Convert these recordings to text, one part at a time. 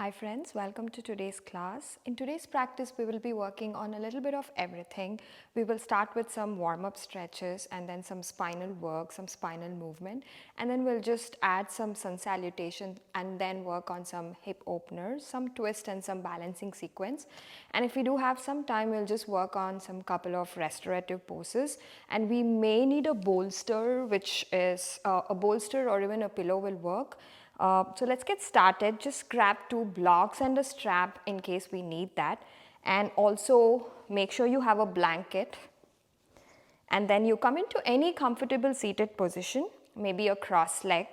Hi friends, welcome to today's class. In today's practice, we will be working on a little bit of everything. We will start with some warm-up stretches and then some spinal work, some spinal movement, and then we'll just add some sun salutation and then work on some hip openers, some twist and some balancing sequence. And if we do have some time, we'll just work on some couple of restorative poses, and we may need a bolster, which is a bolster or even a pillow will work. So let's get started. Just grab two blocks and a strap in case we need that, and also make sure you have a blanket, and then you come into any comfortable seated position, maybe a cross leg,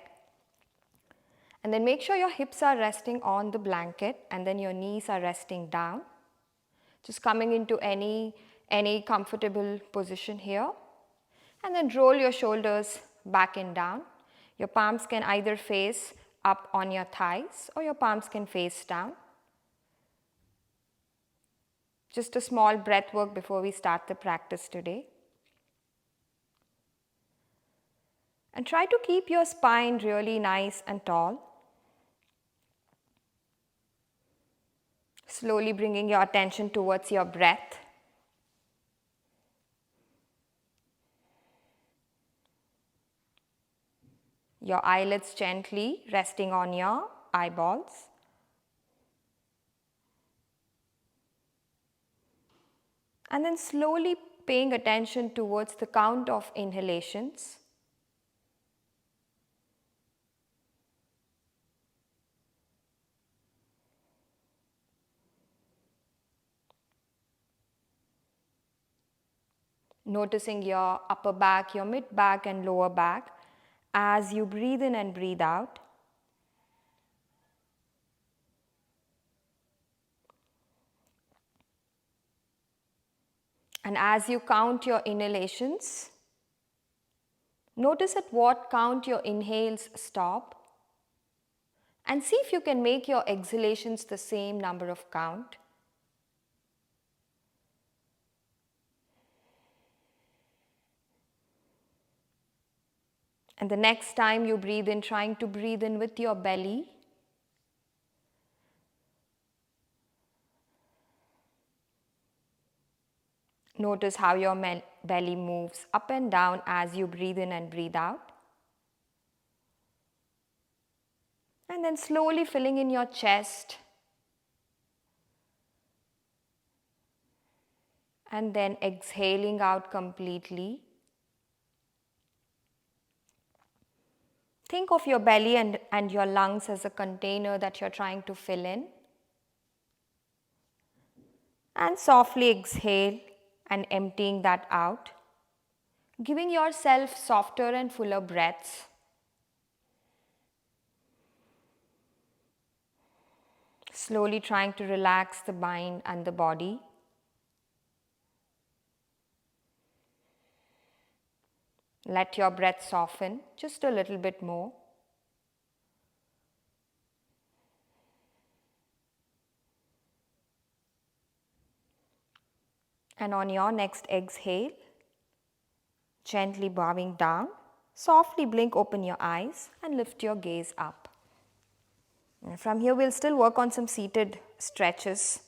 and then make sure your hips are resting on the blanket and then your knees are resting down. Just coming into any comfortable position here, and then roll your shoulders back and down. Your palms can either face up on your thighs or your palms can face down. Just a small breath work before we start the practice today. And try to keep your spine really nice and tall. Slowly bringing your attention towards your breath. Your eyelids gently resting on your eyeballs. And then slowly paying attention towards the count of inhalations. Noticing your upper back, your mid back and lower back as you breathe in and breathe out. And as you count your inhalations, notice at what count your inhales stop, and see if you can make your exhalations the same number of count. And the next time you breathe in, trying to breathe in with your belly. Notice how your belly moves up and down as you breathe in and breathe out. And then slowly filling in your chest. And then exhaling out completely. Think of your belly and your lungs as a container that you're trying to fill in. And softly exhale and emptying that out. Giving yourself softer and fuller breaths. Slowly trying to relax the mind and the body. Let your breath soften just a little bit more. And on your next exhale, gently bowing down, softly blink open your eyes and lift your gaze up. And from here, we'll still work on some seated stretches.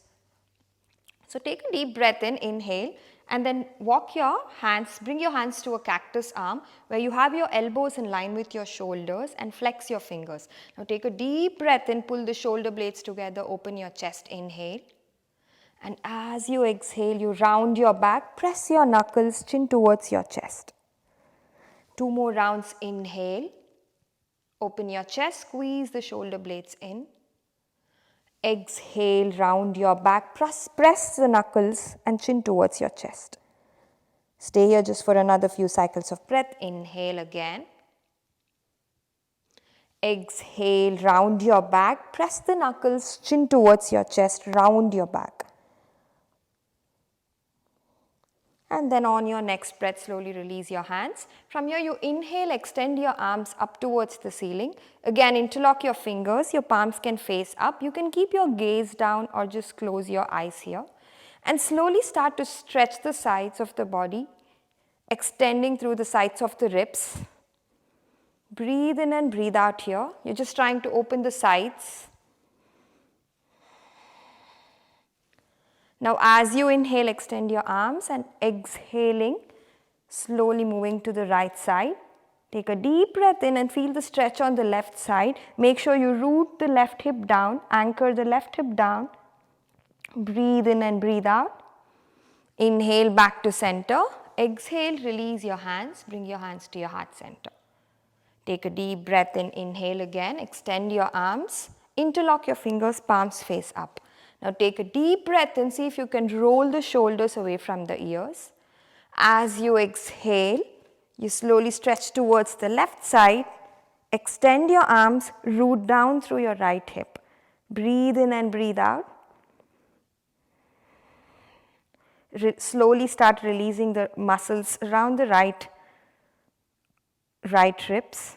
So take a deep breath in, inhale, and then walk your hands, bring your hands to a cactus arm where you have your elbows in line with your shoulders and flex your fingers. Now take a deep breath in, pull the shoulder blades together, open your chest, inhale. And as you exhale, you round your back, press your knuckles, chin towards your chest. 2 more rounds, inhale. Open your chest, squeeze the shoulder blades in. Exhale, round your back, press the knuckles and chin towards your chest. Stay here just for another few cycles of breath. Inhale again. Exhale, round your back, press the knuckles, chin towards your chest, round your back. And then on your next breath, slowly release your hands. From here, you inhale, extend your arms up towards the ceiling. Again, interlock your fingers. Your palms can face up. You can keep your gaze down or just close your eyes here. And slowly start to stretch the sides of the body, extending through the sides of the ribs. Breathe in and breathe out here. You're just trying to open the sides. Now as you inhale, extend your arms, and exhaling, slowly moving to the right side. Take a deep breath in and feel the stretch on the left side. Make sure you root the left hip down, anchor the left hip down. Breathe in and breathe out. Inhale back to center. Exhale, release your hands, bring your hands to your heart center. Take a deep breath in, inhale again, extend your arms, interlock your fingers, palms face up. Now take a deep breath and see if you can roll the shoulders away from the ears. As you exhale, you slowly stretch towards the left side, extend your arms, root down through your right hip. Breathe in and breathe out. Slowly start releasing the muscles around the right ribs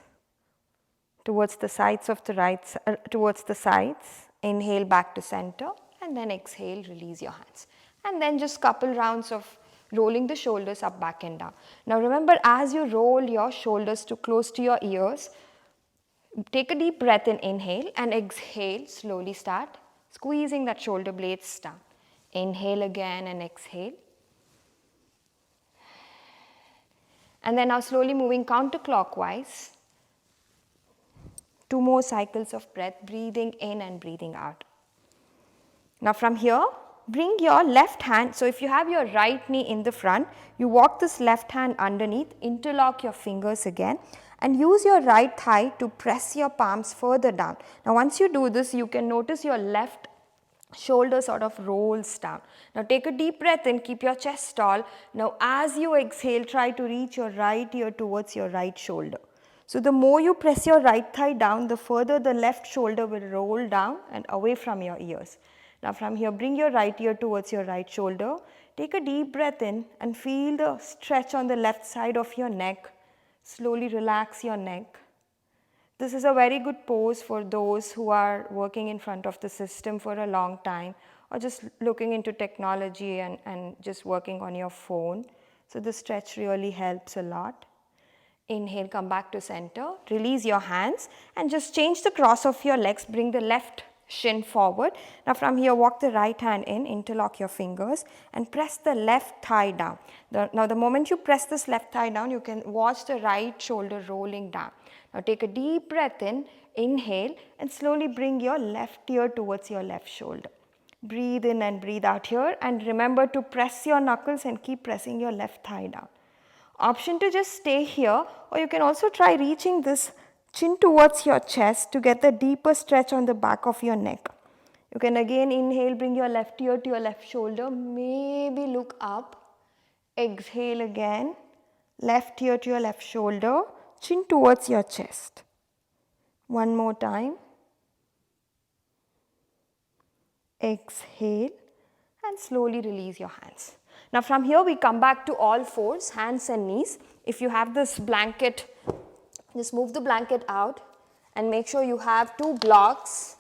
towards the sides of the towards the sides. Inhale back to center and then exhale, release your hands. And then just couple rounds of rolling the shoulders up, back and down. Now remember, as you roll your shoulders to close to your ears, take a deep breath in, inhale, and exhale, slowly start squeezing that shoulder blades down. Inhale again and exhale. And then now slowly moving counterclockwise. 2 more cycles of breath, breathing in and breathing out. Now from here, bring your left hand, so if you have your right knee in the front, you walk this left hand underneath, interlock your fingers again, and use your right thigh to press your palms further down. Now once you do this, you can notice your left shoulder sort of rolls down. Now take a deep breath in, keep your chest tall. Now as you exhale, try to reach your right ear towards your right shoulder. So the more you press your right thigh down, the further the left shoulder will roll down and away from your ears. Now from here, bring your right ear towards your right shoulder. Take a deep breath in and feel the stretch on the left side of your neck. Slowly relax your neck. This is a very good pose for those who are working in front of the system for a long time, or just looking into technology and just working on your phone. So this stretch really helps a lot. Inhale, come back to center, release your hands and just change the cross of your legs, bring the left shin forward. Now from here, walk the right hand in, interlock your fingers and press the left thigh down. Now the moment you press this left thigh down, you can watch the right shoulder rolling down. Now take a deep breath in, inhale and slowly bring your left ear towards your left shoulder. Breathe in and breathe out here, and remember to press your knuckles and keep pressing your left thigh down. Option to just stay here, or you can also try reaching this chin towards your chest to get the deeper stretch on the back of your neck. You can again inhale, bring your left ear to your left shoulder, maybe look up. Exhale again, left ear to your left shoulder, chin towards your chest. One more time. Exhale and slowly release your hands. Now from here we come back to all fours, hands and knees. If you have this blanket, just move the blanket out and make sure you have 2 blocks.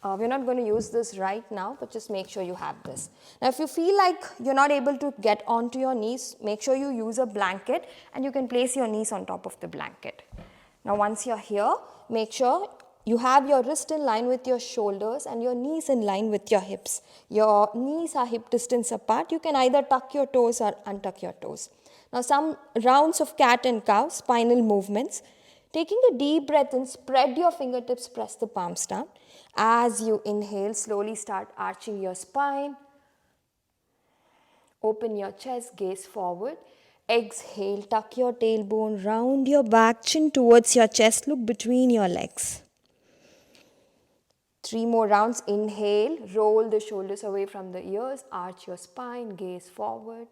We're not going to use this right now, but just make sure you have this. Now if you feel like you're not able to get onto your knees, make sure you use a blanket and you can place your knees on top of the blanket. Now once you're here, make sure you have your wrist in line with your shoulders and your knees in line with your hips. Your knees are hip distance apart. You can either tuck your toes or untuck your toes. Now some rounds of cat and cow, spinal movements. Taking a deep breath in, spread your fingertips, press the palms down. As you inhale, slowly start arching your spine. Open your chest, gaze forward. Exhale, tuck your tailbone, round your back, chin towards your chest, look between your legs. 3 more rounds. Inhale, roll the shoulders away from the ears, arch your spine, gaze forward.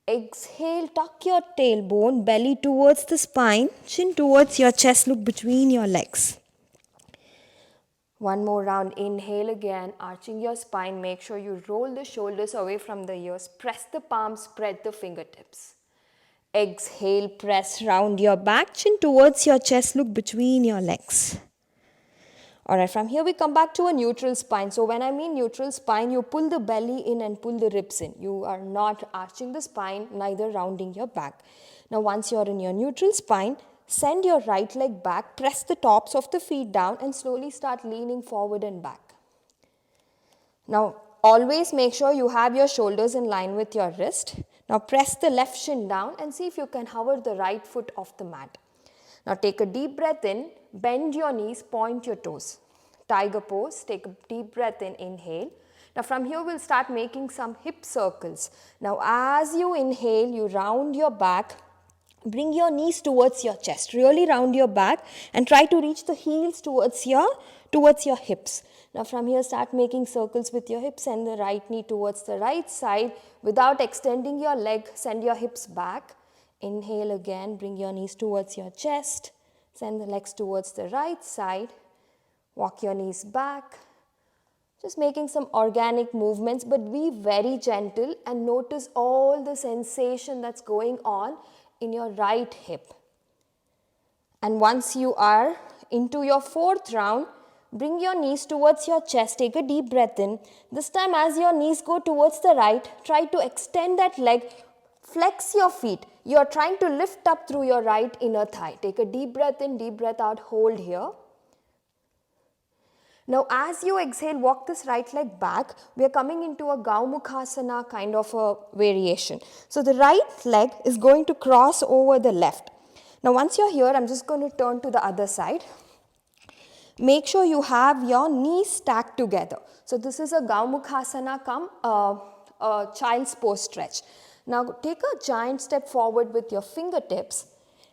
Exhale, tuck your tailbone, belly towards the spine, chin towards your chest, look between your legs. 1 more round. Inhale again, arching your spine, make sure you roll the shoulders away from the ears, press the palms, spread the fingertips. Exhale, press round your back, chin towards your chest, look between your legs. Alright, from here we come back to a neutral spine. So when I mean neutral spine, you pull the belly in and pull the ribs in. You are not arching the spine, neither rounding your back. Now once you are in your neutral spine, send your right leg back, press the tops of the feet down and slowly start leaning forward and back. Now always make sure you have your shoulders in line with your wrist. Now press the left shin down and see if you can hover the right foot off the mat. Now take a deep breath in, bend your knees, point your toes. Tiger pose, take a deep breath in, inhale. Now from here we'll start making some hip circles. Now as you inhale, you round your back, bring your knees towards your chest, really round your back and try to reach the heels towards your hips. Now from here start making circles with your hips and the right knee towards the right side without extending your leg, send your hips back. Inhale again, bring your knees towards your chest, send the legs towards the right side, walk your knees back. Just making some organic movements, but be very gentle and notice all the sensation that's going on in your right hip. And once you are into your fourth round, bring your knees towards your chest, take a deep breath in. This time as your knees go towards the right, try to extend that leg, flex your feet. You are trying to lift up through your right inner thigh. Take a deep breath in, deep breath out, hold here. Now as you exhale, walk this right leg back. We are coming into a Gaumukhasana kind of a variation. So the right leg is going to cross over the left. Now once you're here, I'm just going to turn to the other side. Make sure you have your knees stacked together. So this is a Gaumukhasana come a child's pose stretch. Now take a giant step forward with your fingertips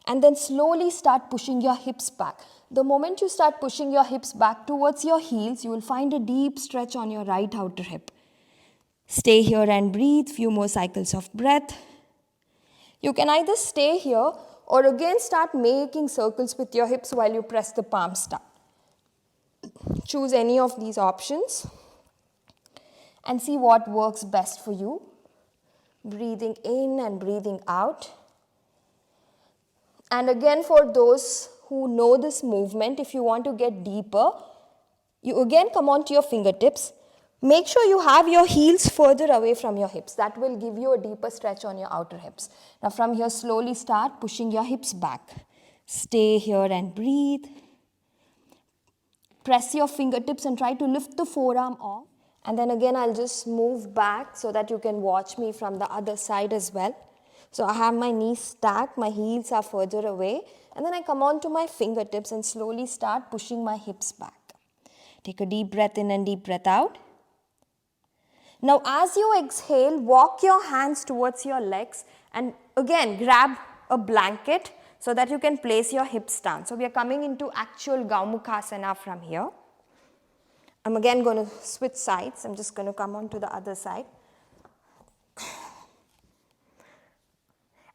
and then slowly start pushing your hips back. The moment you start pushing your hips back towards your heels, you will find a deep stretch on your right outer hip. Stay here and breathe, few more cycles of breath. You can either stay here or again start making circles with your hips while you press the palms down. Choose any of these options and see what works best for you. Breathing in and breathing out. And again, for those who know this movement, if you want to get deeper, you again come onto your fingertips. Make sure you have your heels further away from your hips. That will give you a deeper stretch on your outer hips. Now from here, slowly start pushing your hips back. Stay here and breathe. Press your fingertips and try to lift the forearm off. And then again, I'll just move back so that you can watch me from the other side as well. So I have my knees stacked, my heels are further away. And then I come on to my fingertips and slowly start pushing my hips back. Take a deep breath in and deep breath out. Now as you exhale, walk your hands towards your legs and again grab a blanket so that you can place your hips down. So we are coming into actual Gaumukhasana from here. I'm again going to switch sides. I'm just going to come on to the other side.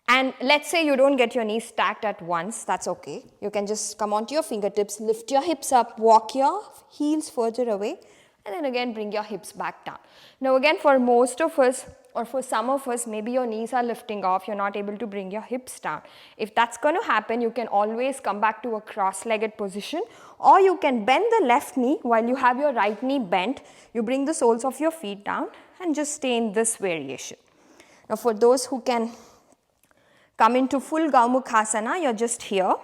And let's say you don't get your knees stacked at once, that's okay. You can just come onto your fingertips, lift your hips up, walk your heels further away, and then again bring your hips back down. Now again, for most of us, or for some of us, maybe your knees are lifting off, you're not able to bring your hips down. If that's going to happen, you can always come back to a cross-legged position, or you can bend the left knee while you have your right knee bent. You bring the soles of your feet down and just stay in this variation. Now for those who can come into full Gaumukhasana, you're just here.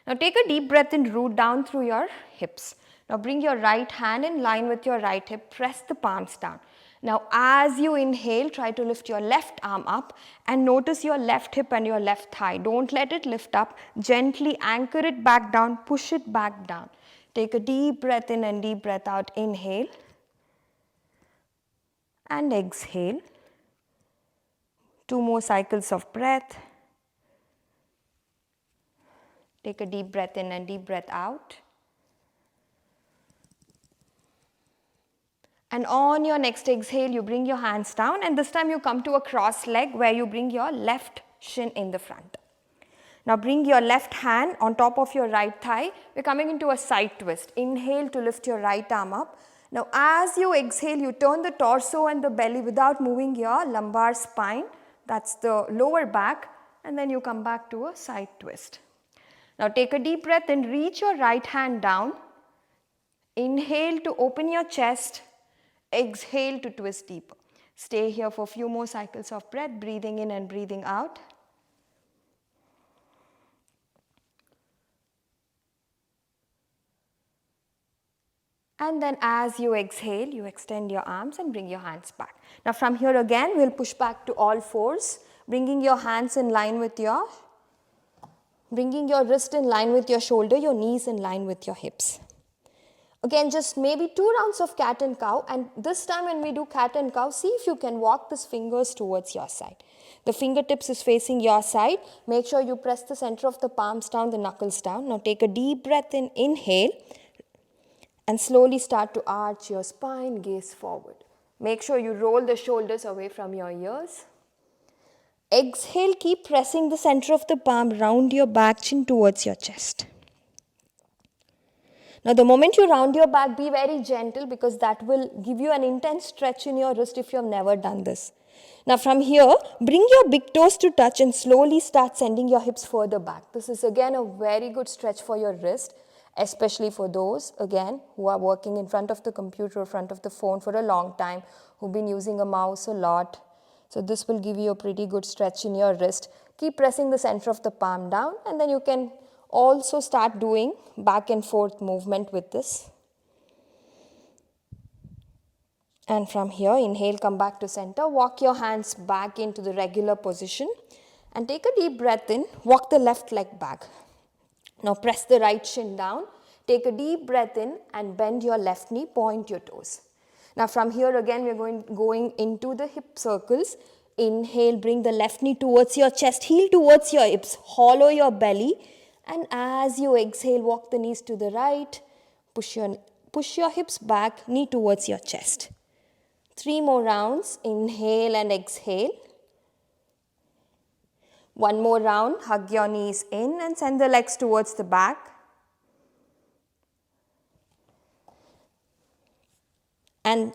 Now take a deep breath and root down through your hips. Now bring your right hand in line with your right hip, press the palms down. Now as you inhale, try to lift your left arm up and notice your left hip and your left thigh. Don't let it lift up, gently anchor it back down, push it back down. Take a deep breath in and deep breath out, inhale and exhale. 2 more cycles of breath. Take a deep breath in and deep breath out. And on your next exhale, you bring your hands down and this time you come to a cross leg where you bring your left shin in the front. Now bring your left hand on top of your right thigh. We're coming into a side twist. Inhale to lift your right arm up. Now as you exhale, you turn the torso and the belly without moving your lumbar spine. That's the lower back, and then you come back to a side twist. Now take a deep breath and reach your right hand down. Inhale to open your chest. Exhale to twist deeper. Stay here for a few more cycles of breath, breathing in and breathing out. And then as you exhale, you extend your arms and bring your hands back. Now from here again, we'll push back to all fours, bringing your hands in line with bringing your wrist in line with your shoulder, your knees in line with your hips. Again, just maybe 2 rounds of cat and cow, and this time when we do cat and cow, see if you can walk these fingers towards your side. The fingertips is facing your side. Make sure you press the center of the palms down, the knuckles down. Now take a deep breath in, inhale, and slowly start to arch your spine, gaze forward. Make sure you roll the shoulders away from your ears. Exhale, keep pressing the center of the palm, round your back, chin towards your chest. Now the moment you round your back, be very gentle because that will give you an intense stretch in your wrist if you have never done this. Now from here, bring your big toes to touch and slowly start sending your hips further back. This is again a very good stretch for your wrist, especially for those, again, who are working in front of the computer or front of the phone for a long time, who've been using a mouse a lot. So this will give you a pretty good stretch in your wrist. Keep pressing the center of the palm down, and then you can also start doing back and forth movement with this. And from here, inhale, come back to center. Walk your hands back into the regular position and take a deep breath in. Walk the left leg back. Now press the right shin down. Take a deep breath in and bend your left knee, point your toes. Now from here again, we are going into the hip circles. Inhale, bring the left knee towards your chest, heel towards your hips, hollow your belly. And as you exhale, walk the knees to the right, push your hips back, knee towards your chest. 3 more rounds, inhale and exhale. 1 more round, hug your knees in and send the legs towards the back. And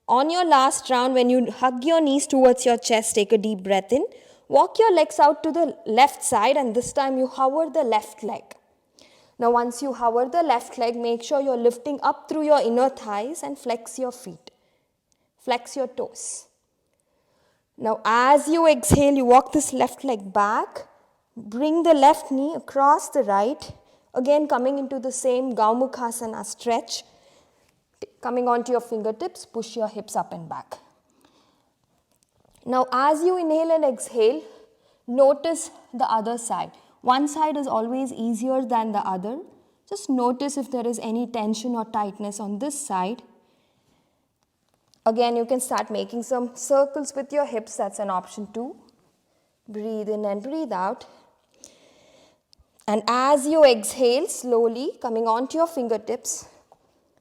on your last round, when you hug your knees towards your chest, take a deep breath in. Walk your legs out to the left side, and this time you hover the left leg. Now once you hover the left leg, make sure you're lifting up through your inner thighs and flex your feet. Flex your toes. Now as you exhale, you walk this left leg back. Bring the left knee across the right. Again coming into the same Gaumukhasana stretch. Coming onto your fingertips, push your hips up and back. Now as you inhale and exhale, notice the other side. One side is always easier than the other. Just notice if there is any tension or tightness on this side. Again, you can start making some circles with your hips. That's an option too. Breathe in and breathe out. And as you exhale, slowly coming onto your fingertips,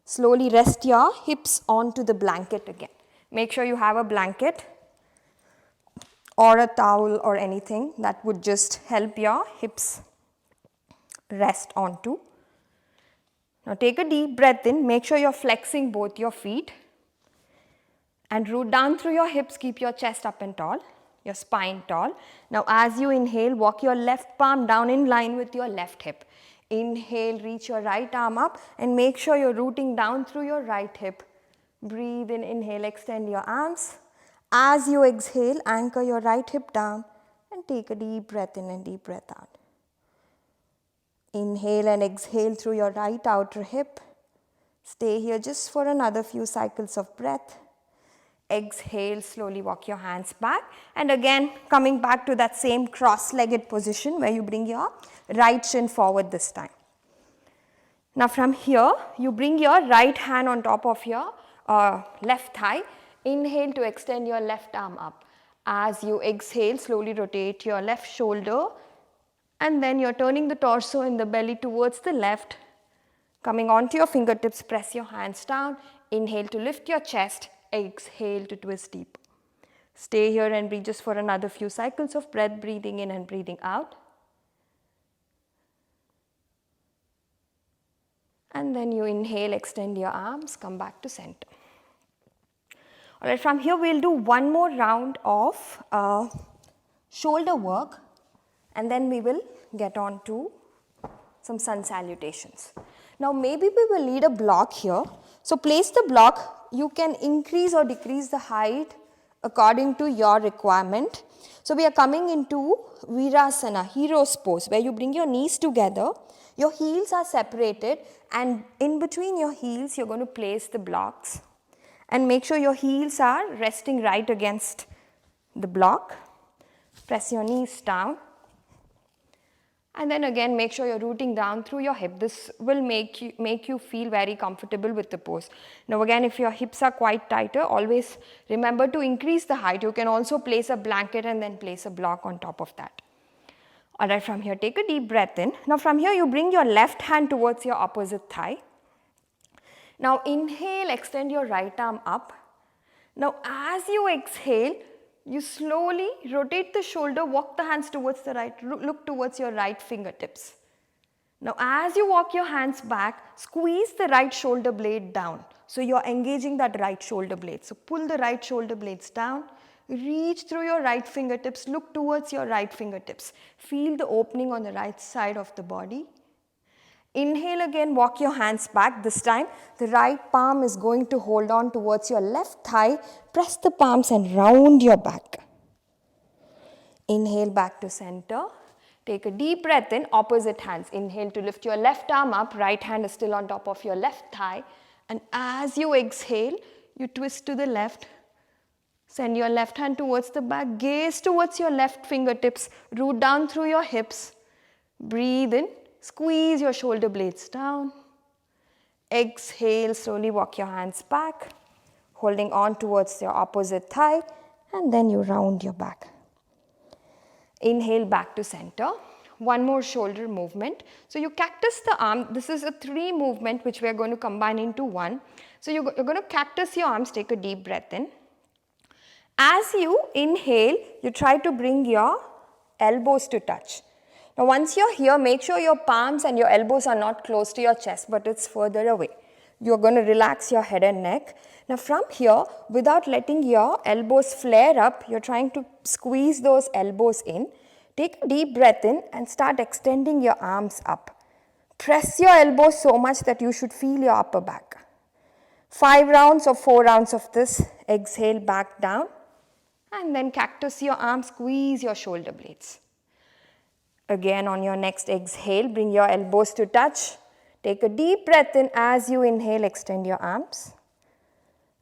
slowly rest your hips onto the blanket again. Make sure you have a blanket or a towel or anything that would just help your hips rest onto. Now take a deep breath in. Make sure you're flexing both your feet. And root down through your hips, keep your chest up and tall, your spine tall. Now as you inhale, walk your left palm down in line with your left hip. Inhale, reach your right arm up and make sure you're rooting down through your right hip. Breathe in, inhale, extend your arms. As you exhale, anchor your right hip down and take a deep breath in and deep breath out. Inhale and exhale through your right outer hip. Stay here just for another few cycles of breath. Exhale, slowly walk your hands back, and again coming back to that same cross-legged position where you bring your right shin forward this time. Now from here, you bring your right hand on top of your left thigh. Inhale to extend your left arm up. As you exhale, slowly rotate your left shoulder, and then you're turning the torso and the belly towards the left. Coming onto your fingertips, press your hands down. Inhale to lift your chest. Exhale to twist deep. Stay here and breathe just for another few cycles of breath, breathing in and breathing out. And then you inhale, extend your arms, come back to center. Alright, from here we'll do one more round of shoulder work, and then we will get on to some sun salutations. Now maybe we will need a block here. So place the block. You can increase or decrease the height according to your requirement. So we are coming into Virasana, hero's pose, where you bring your knees together, your heels are separated, and in between your heels you're going to place the blocks and make sure your heels are resting right against the block. Press your knees down. And then again make sure you're rooting down through your hip. This will make you feel very comfortable with the pose. Now again, if your hips are quite tighter, always remember to increase the height. You can also place a blanket and then place a block on top of that. Alright, from here take a deep breath in. Now from here you bring your left hand towards your opposite thigh. Now inhale, extend your right arm up. Now as you exhale, you slowly rotate the shoulder, walk the hands towards the right, look towards your right fingertips. Now as you walk your hands back, squeeze the right shoulder blade down. So you are engaging that right shoulder blade. So pull the right shoulder blades down, reach through your right fingertips, look towards your right fingertips. Feel the opening on the right side of the body. Inhale again, walk your hands back. This time the right palm is going to hold on towards your left thigh. Press the palms and round your back. Inhale back to center. Take a deep breath in, opposite hands. Inhale to lift your left arm up, right hand is still on top of your left thigh. And as you exhale, you twist to the left. Send your left hand towards the back, gaze towards your left fingertips, root down through your hips. Breathe in. Squeeze your shoulder blades down. Exhale, slowly walk your hands back, holding on towards your opposite thigh, and then you round your back. Inhale back to center. One more shoulder movement. So you cactus the arm. This is a 3 movement which we are going to combine into one. So you're going to cactus your arms. Take a deep breath in. As you inhale, you try to bring your elbows to touch. Now once you're here, make sure your palms and your elbows are not close to your chest, but it's further away. You're going to relax your head and neck. Now from here, without letting your elbows flare up, you're trying to squeeze those elbows in. Take a deep breath in and start extending your arms up. Press your elbows so much that you should feel your upper back. 5 rounds or 4 rounds of this. Exhale back down and then cactus your arms, squeeze your shoulder blades. Again on your next exhale, bring your elbows to touch. Take a deep breath in. As you inhale, extend your arms.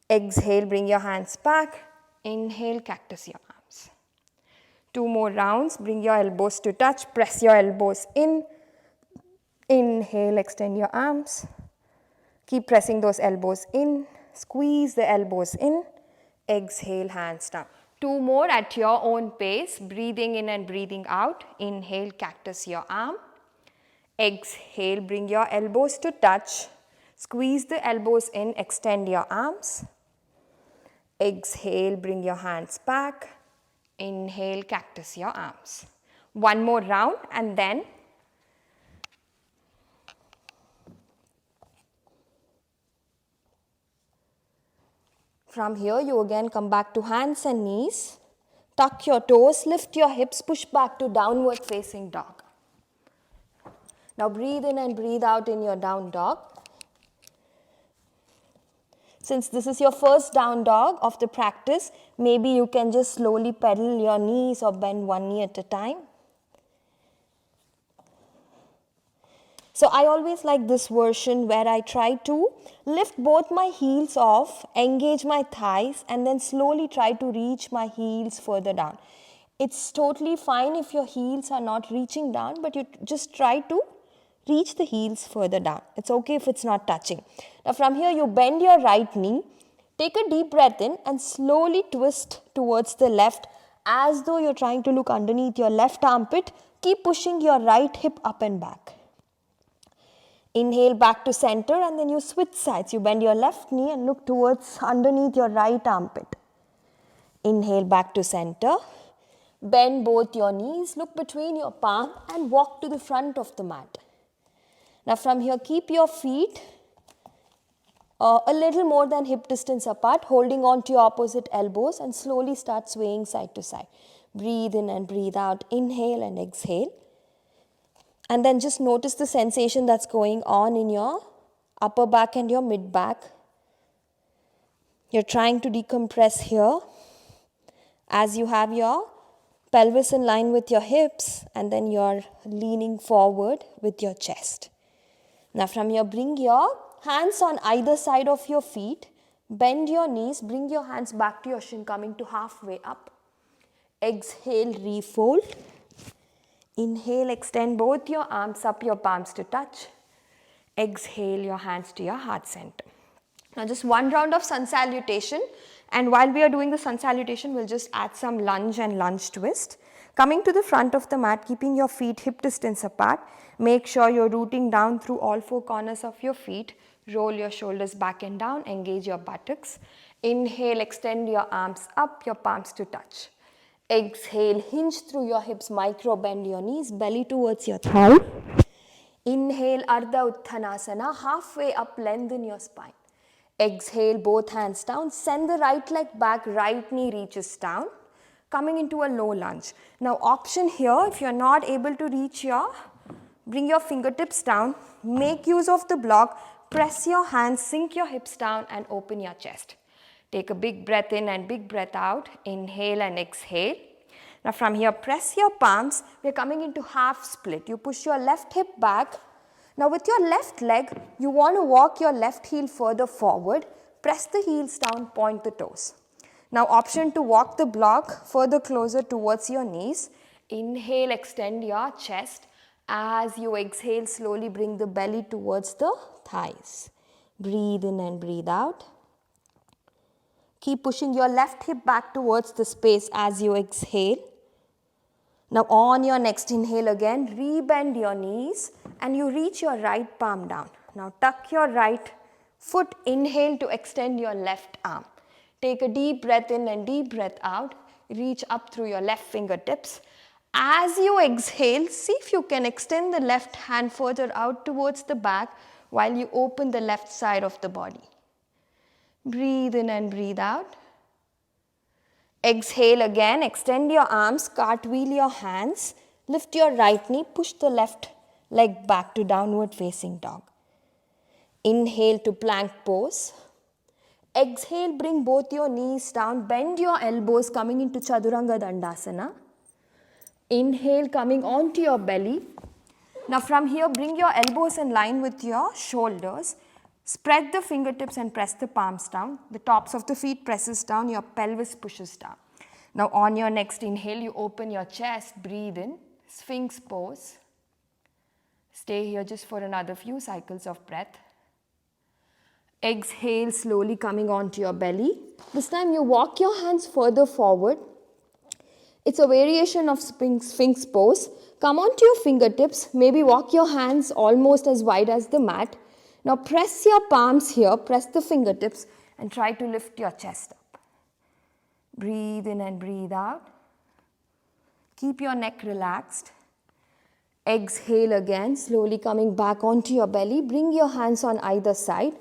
Exhale, bring your hands back. Inhale, cactus your arms. 2 more rounds, bring your elbows to touch. Press your elbows in. Inhale, extend your arms. Keep pressing those elbows in. Squeeze the elbows in. Exhale, hands down. 2 more at your own pace, breathing in and breathing out. Inhale, cactus your arm. Exhale, bring your elbows to touch. Squeeze the elbows in, extend your arms. Exhale, bring your hands back. Inhale, cactus your arms. 1 more round and then from here, you again come back to hands and knees. Tuck your toes, lift your hips, push back to downward facing dog. Now breathe in and breathe out in your down dog. Since this is your first down dog of the practice, maybe you can just slowly pedal your knees or bend one knee at a time. So I always like this version where I try to lift both my heels off, engage my thighs, and then slowly try to reach my heels further down. It's totally fine if your heels are not reaching down, but you just try to reach the heels further down. It's okay if it's not touching. Now from here you bend your right knee, take a deep breath in and slowly twist towards the left as though you're trying to look underneath your left armpit. Keep pushing your right hip up and back. Inhale back to center and then you switch sides. You bend your left knee and look towards underneath your right armpit. Inhale back to center. Bend both your knees, look between your palm and walk to the front of the mat. Now from here, keep your feet a little more than hip distance apart, holding on to your opposite elbows and slowly start swaying side to side. Breathe in and breathe out. Inhale and exhale. And then just notice the sensation that's going on in your upper back and your mid back. You're trying to decompress here. as you have your pelvis in line with your hips, and then you're leaning forward with your chest. Now from here, bring your hands on either side of your feet, bend your knees, bring your hands back to your shin, coming to halfway up. Exhale, refold. Inhale, extend both your arms up, your palms to touch. Exhale, your hands to your heart center. Now just one round of sun salutation, and while we are doing the sun salutation, we'll just add some lunge and lunge twist. Coming to the front of the mat, keeping your feet hip distance apart, make sure you're rooting down through all four corners of your feet. Roll your shoulders back and down, engage your buttocks. Inhale, extend your arms up, your palms to touch. Exhale, hinge through your hips, micro bend your knees, belly towards your thigh. Inhale, Ardha Uttanasana, halfway up, lengthen your spine. Exhale, both hands down, send the right leg back, right knee reaches down, coming into a low lunge. Now option here, if you're not able to reach bring your fingertips down, make use of the block, press your hands, sink your hips down and open your chest. Take a big breath in and big breath out, inhale and exhale. Now from here, press your palms, we're coming into half split. You push your left hip back. Now with your left leg, you want to walk your left heel further forward, press the heels down, point the toes. Now option to walk the block further closer towards your knees. Inhale, extend your chest. As you exhale, slowly bring the belly towards the thighs. Breathe in and breathe out. Keep pushing your left hip back towards the space as you exhale. Now on your next inhale again, rebend your knees and you reach your right palm down. Now tuck your right foot, inhale to extend your left arm. Take a deep breath in and deep breath out. Reach up through your left fingertips. As you exhale, see if you can extend the left hand further out towards the back while you open the left side of the body. Breathe in and breathe out. Exhale again, extend your arms, cartwheel your hands, lift your right knee, push the left leg back to downward facing dog. Inhale to plank pose. Exhale, bring both your knees down, bend your elbows coming into Chaturanga Dandasana. Inhale, coming onto your belly. Now from here, bring your elbows in line with your shoulders. Spread the fingertips and press the palms down. The tops of the feet presses down, your pelvis pushes down. Now on your next inhale, you open your chest, breathe in, Sphinx pose. Stay here just for another few cycles of breath. Exhale, slowly coming onto your belly. This time you walk your hands further forward. It's a variation of Sphinx pose. Come onto your fingertips, maybe walk your hands almost as wide as the mat. Now press your palms here, press the fingertips and try to lift your chest up. Breathe in and breathe out. Keep your neck relaxed. Exhale again, slowly coming back onto your belly. Bring your hands on either side.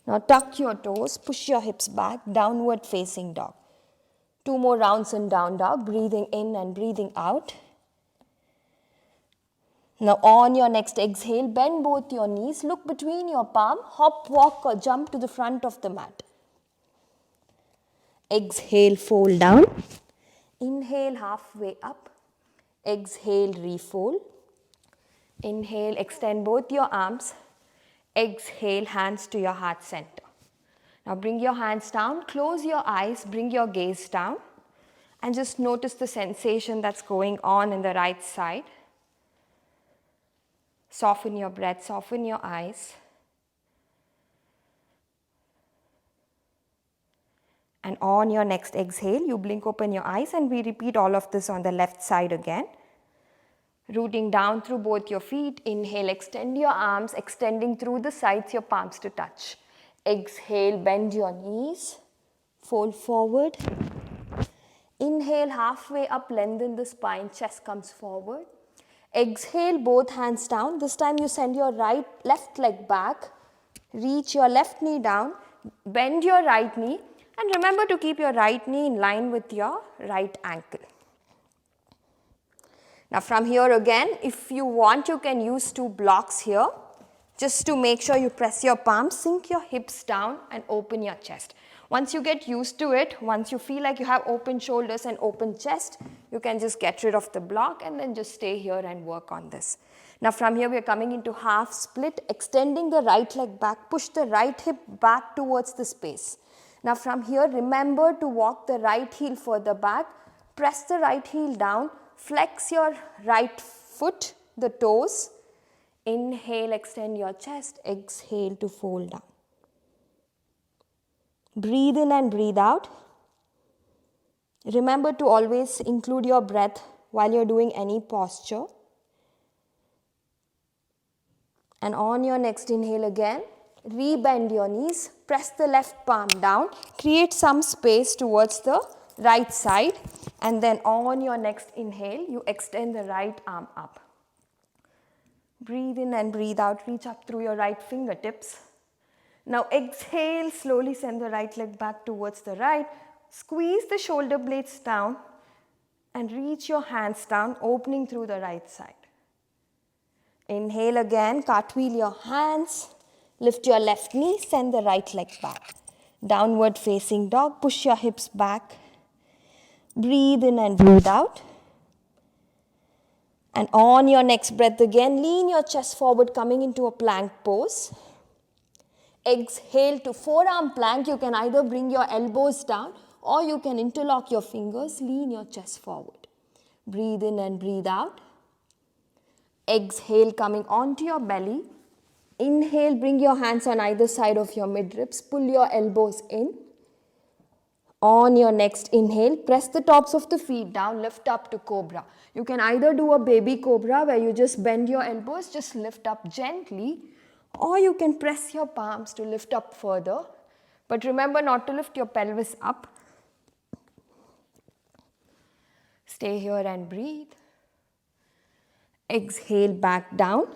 Now tuck your toes, push your hips back, downward facing dog. 2 more rounds in down dog, breathing in and breathing out. Now on your next exhale, bend both your knees, look between your palm, hop, walk or jump to the front of the mat. Exhale, fold down. Inhale, halfway up. Exhale, refold. Inhale, extend both your arms. Exhale, hands to your heart center. Now bring your hands down, close your eyes, bring your gaze down and just notice the sensation that's going on in the right side. Soften your breath, soften your eyes. And on your next exhale, you blink open your eyes and we repeat all of this on the left side again. Rooting down through both your feet. Inhale, extend your arms, extending through the sides, your palms to touch. Exhale, bend your knees, fold forward. Inhale, halfway up, lengthen the spine, chest comes forward. Exhale, both hands down. This time you send your left leg back, reach your left knee down, bend your right knee and remember to keep your right knee in line with your right ankle. Now from here again, if you want, you can use 2 blocks here. Just to make sure you press your palms, sink your hips down and open your chest. Once you get used to it, once you feel like you have open shoulders and open chest, you can just get rid of the block and then just stay here and work on this. Now from here we are coming into half split, extending the right leg back, push the right hip back towards the space. Now from here remember to walk the right heel further back, press the right heel down, flex your right foot, the toes. Inhale, extend your chest, exhale to fold down. Breathe in and breathe out. Remember to always include your breath while you're doing any posture. And on your next inhale again, rebend your knees, press the left palm down, create some space towards the right side, and then on your next inhale, you extend the right arm up. Breathe in and breathe out, reach up through your right fingertips. Now exhale, slowly send the right leg back towards the right, squeeze the shoulder blades down and reach your hands down, opening through the right side. Inhale again, cartwheel your hands, lift your left knee, send the right leg back. Downward facing dog, push your hips back. Breathe in and breathe out. And on your next breath again, lean your chest forward, coming into a plank pose. Exhale to forearm plank. You can either bring your elbows down or you can interlock your fingers, lean your chest forward. Breathe in and breathe out. Exhale, coming onto your belly. Inhale, bring your hands on either side of your midribs, pull your elbows in. On your next inhale, press the tops of the feet down, lift up to cobra. You can either do a baby cobra where you just bend your elbows, just lift up gently, or you can press your palms to lift up further. But remember not to lift your pelvis up. Stay here and breathe. Exhale back down.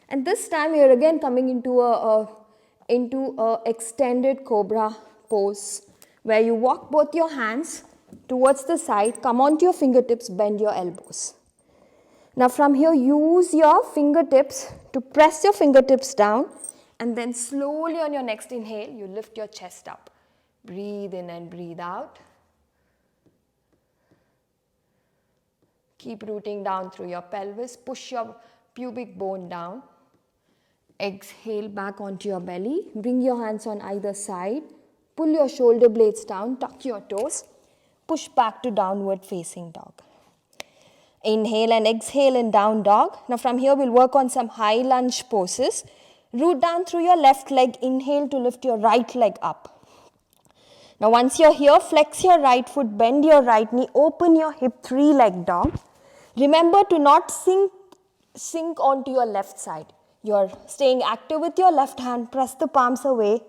And this time you are again coming into a extended cobra pose where you walk both your hands towards the side, come onto your fingertips, bend your elbows. Now from here, use your fingertips to press your fingertips down, and then slowly on your next inhale, you lift your chest up. Breathe in and breathe out. Keep rooting down through your pelvis, push your pubic bone down. Exhale back onto your belly, bring your hands on either side, pull your shoulder blades down, tuck your toes, push back to downward facing dog. Inhale and exhale in down dog. Now from here we'll work on some high lunge poses. Root down through your left leg, inhale to lift your right leg up. Now once you're here, flex your right foot, bend your right knee, open your hip, three-leg dog. Remember to not sink onto your left side. You're staying active with your left hand, press the palms away.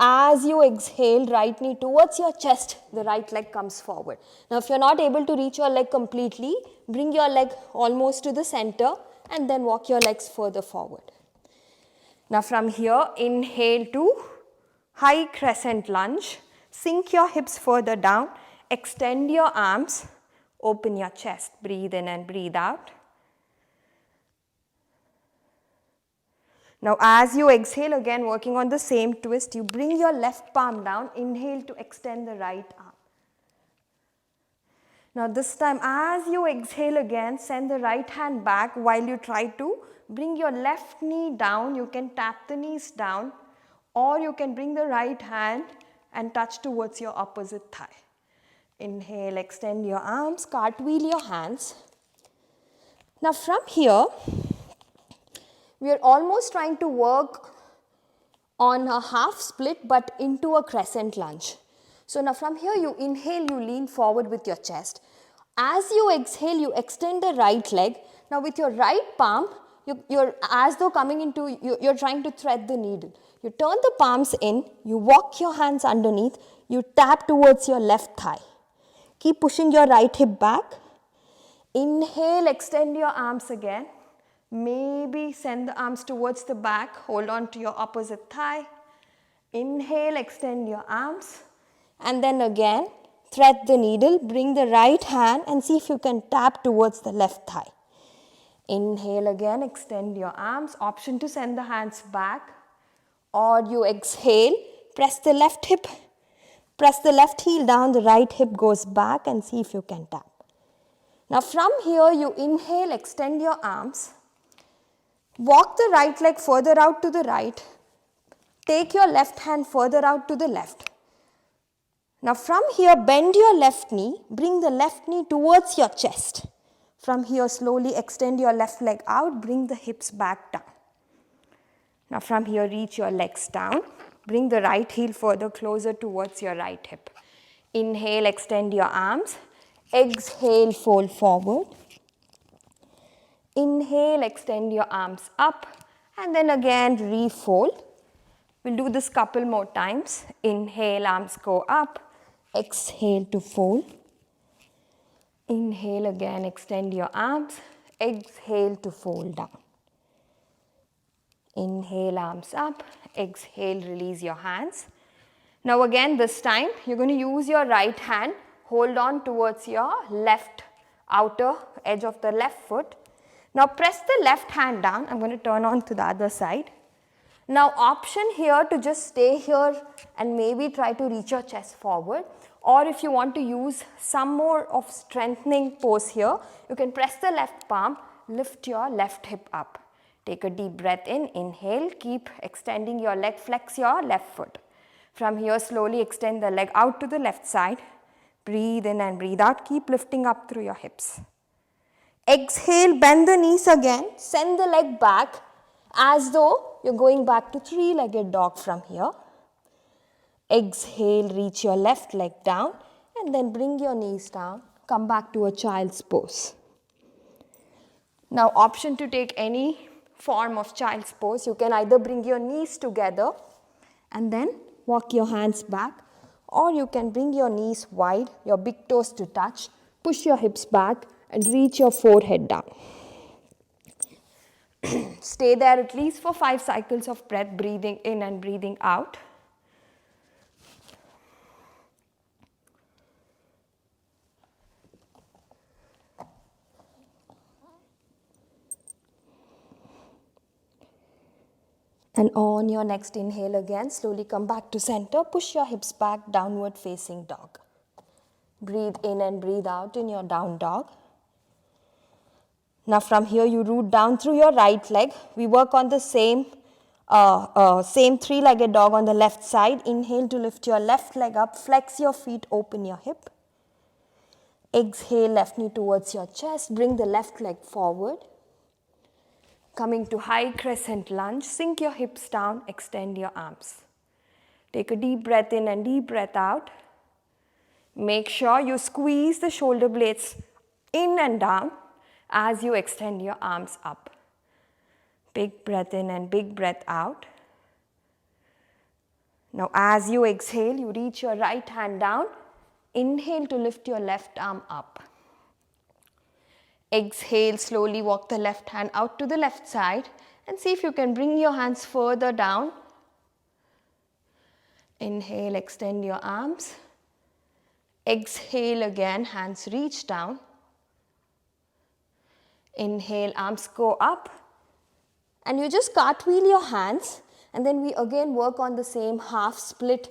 As you exhale, right knee towards your chest, the right leg comes forward. Now if you're not able to reach your leg completely, bring your leg almost to the center and then walk your legs further forward. Now from here, inhale to high crescent lunge. Sink your hips further down, extend your arms, open your chest, breathe in and breathe out. Now as you exhale again, working on the same twist, you bring your left palm down, inhale to extend the right arm. Now this time as you exhale again, send the right hand back while you try to bring your left knee down. You can tap the knees down or you can bring the right hand and touch towards your opposite thigh. Inhale, extend your arms, cartwheel your hands. Now from here, we are almost trying to work on a half split but into a crescent lunge. So now from here you inhale, you lean forward with your chest. As you exhale, you extend the right leg. Now with your right palm, you're as though coming into, you're trying to thread the needle. You turn the palms in, you walk your hands underneath, you tap towards your left thigh. Keep pushing your right hip back. Inhale, extend your arms again. Maybe send the arms towards the back, hold on to your opposite thigh. Inhale, extend your arms. And then again, thread the needle, bring the right hand and see if you can tap towards the left thigh. Inhale again, extend your arms. Option to send the hands back. Or you exhale, press the left hip, press the left heel down, the right hip goes back, and see if you can tap. Now from here you inhale, extend your arms. Walk the right leg further out to the right. Take your left hand further out to the left. Now from here, bend your left knee, bring the left knee towards your chest. From here, slowly extend your left leg out, bring the hips back down. Now from here, reach your legs down, bring the right heel further closer towards your right hip. Inhale, extend your arms. Exhale, fold forward. Inhale, extend your arms up, and then again refold. We'll do this couple more times. Inhale, arms go up. Exhale to fold. Inhale again, extend your arms. Exhale to fold down. Inhale, arms up. Exhale, release your hands. Now again, this time, you're going to use your right hand. Hold on towards your left outer edge of the left foot. Now press the left hand down. I'm going to turn on to the other side. Now option here to just stay here and maybe try to reach your chest forward, or if you want to use some more of strengthening pose here, you can press the left palm, lift your left hip up. Take a deep breath in, inhale, keep extending your leg, flex your left foot. From here slowly extend the leg out to the left side, breathe in and breathe out, keep lifting up through your hips. Exhale, bend the knees again, send the leg back as though you're going back to three-legged dog from here. Exhale, reach your left leg down and then bring your knees down. Come back to a child's pose. Now option to take any form of child's pose. You can either bring your knees together and then walk your hands back, or you can bring your knees wide, your big toes to touch, push your hips back and reach your forehead down. Stay there at least for 5 cycles of breath, breathing in and breathing out. And on your next inhale again, slowly come back to center, push your hips back, downward facing dog. Breathe in and breathe out in your down dog. Now from here you root down through your right leg. We work on the same three-legged dog on the left side. Inhale to lift your left leg up, flex your feet, open your hip. Exhale, left knee towards your chest, bring the left leg forward. Coming to high crescent lunge, sink your hips down, extend your arms. Take a deep breath in and deep breath out. Make sure you squeeze the shoulder blades in and down as you extend your arms up. Big breath in and big breath out. Now as you exhale, you reach your right hand down. Inhale to lift your left arm up. Exhale, slowly walk the left hand out to the left side and see if you can bring your hands further down. Inhale, extend your arms. Exhale again, hands reach down. Inhale, arms go up. And you just cartwheel your hands, and then we again work on the same half split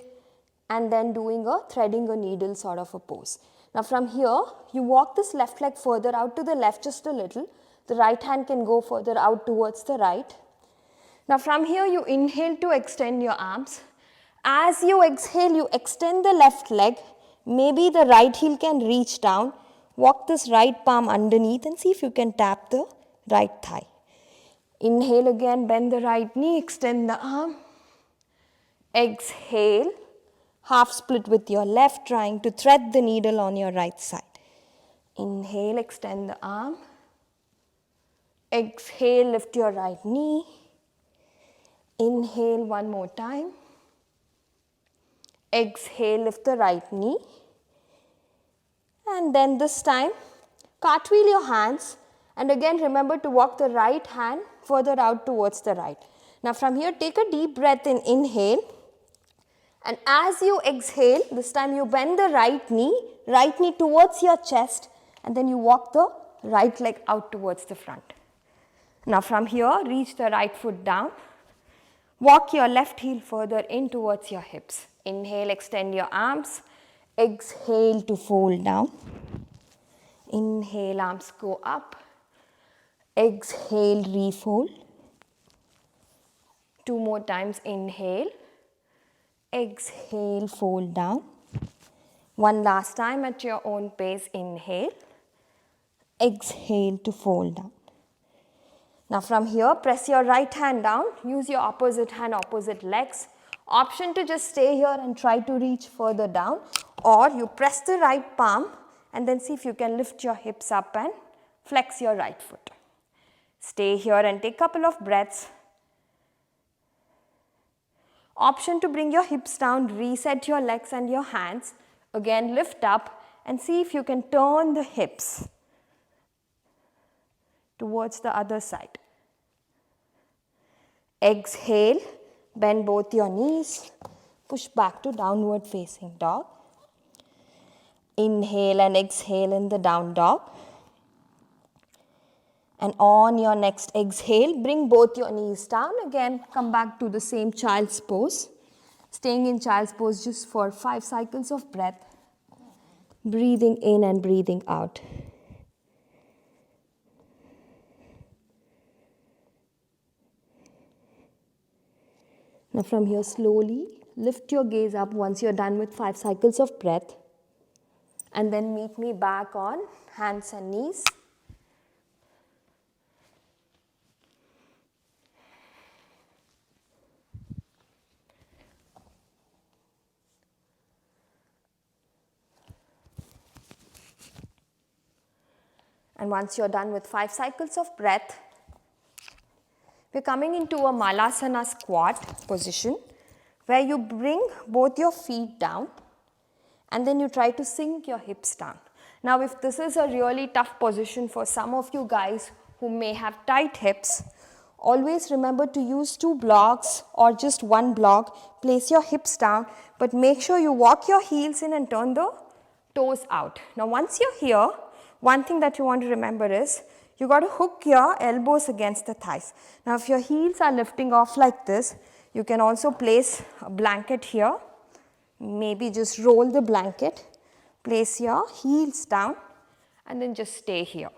and then doing a threading a needle sort of a pose. Now from here, you walk this left leg further out to the left just a little. The right hand can go further out towards the right. Now from here, you inhale to extend your arms. As you exhale, you extend the left leg. Maybe the right heel can reach down. Walk this right palm underneath and see if you can tap the right thigh. Inhale again, bend the right knee, extend the arm. Exhale, half split with your left, trying to thread the needle on your right side. Inhale, extend the arm. Exhale, lift your right knee. Inhale one more time. Exhale, lift the right knee. And then this time, cartwheel your hands. And again, remember to walk the right hand further out towards the right. Now from here, take a deep breath in, inhale. And as you exhale, this time you bend the right knee towards your chest, and then you walk the right leg out towards the front. Now from here, reach the right foot down. Walk your left heel further in towards your hips. Inhale, extend your arms. Exhale to fold down. Inhale, arms go up. Exhale, refold. 2 more times, inhale. Exhale, fold down. One last time at your own pace, inhale. Exhale to fold down. Now from here, press your right hand down, use your opposite hand, opposite legs. Option to just stay here and try to reach further down, or you press the right palm and then see if you can lift your hips up and flex your right foot. Stay here and take a couple of breaths. Option to bring your hips down, reset your legs and your hands. Again, lift up and see if you can turn the hips towards the other side. Exhale, bend both your knees, push back to downward facing dog. Inhale and exhale in the down dog. And on your next exhale, bring both your knees down. Again, come back to the same child's pose. Staying in child's pose just for 5 cycles of breath. Breathing in and breathing out. Now from here, slowly lift your gaze up once you're done with 5 cycles of breath. And then meet me back on hands and knees. And once you're done with 5 cycles of breath, we're coming into a Malasana squat position where you bring both your feet down and then you try to sink your hips down. Now, if this is a really tough position for some of you guys who may have tight hips, always remember to use 2 blocks or just 1 block. Place your hips down, but make sure you walk your heels in and turn the toes out. Now, once you're here, one thing that you want to remember is you got to hook your elbows against the thighs. Now, if your heels are lifting off like this, you can also place a blanket here. Maybe just roll the blanket, place your heels down, and then just stay here.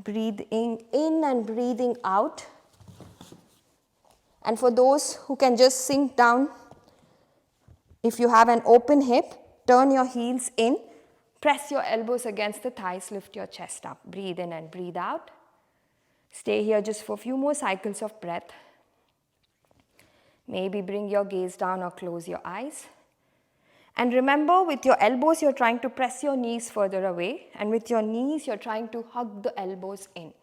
Breathing in and breathing out. And for those who can just sink down, if you have an open hip, turn your heels in, press your elbows against the thighs, lift your chest up. Breathe in and breathe out. Stay here just for a few more cycles of breath. Maybe bring your gaze down or close your eyes. And remember, with your elbows, you're trying to press your knees further away. And with your knees, you're trying to hug the elbows in.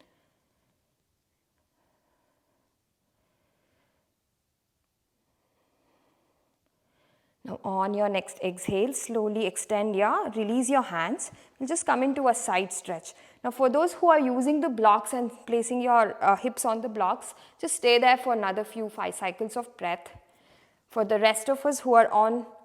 Now, on your next exhale, slowly extend release your hands. We'll just come into a side stretch. Now, for those who are using the blocks and placing your hips on the blocks, just stay there for another few 5 cycles of breath. For the rest of us who are